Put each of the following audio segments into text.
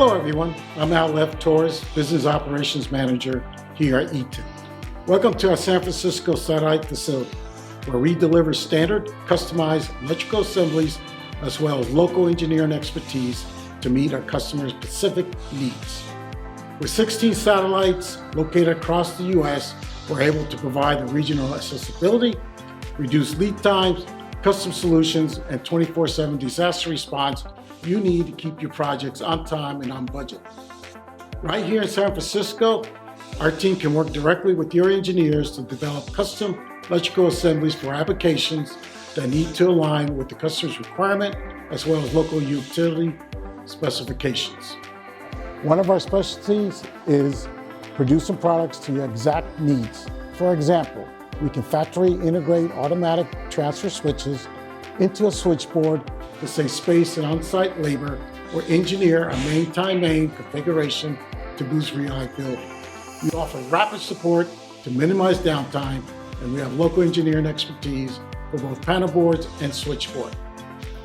Hello everyone, I'm Al Torres, Business Operations Manager here at Eaton. Welcome to our San Francisco satellite facility, where we deliver standard, customized electrical assemblies as well as local engineering expertise to meet our customers' specific needs. With 16 satellites located across the U.S., we're able to provide the regional accessibility, reduce lead times, custom solutions, and 24/7 disaster response you need to keep your projects on time and on budget. Right here in San Francisco, our team can work directly with your engineers to develop custom electrical assemblies for applications that need to align with the customer's requirement as well as local utility specifications. One of our specialties is producing products to your exact needs. For example, we can factory integrate automatic transfer switches into a switchboard to save space and on-site labor, or engineer a main-time-main configuration to boost reliability. We offer rapid support to minimize downtime, and we have local engineering expertise for both panelboards and switchboard.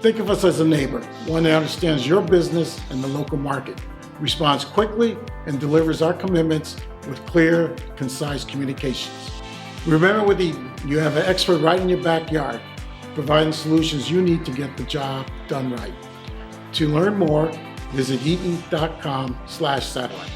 Think of us as a neighbor, one that understands your business and the local market, responds quickly, and delivers our commitments with clear, concise communications. Remember, with Eaton, you have an expert right in your backyard, providing solutions you need to get the job done right. To learn more, visit eaton.com/satellites.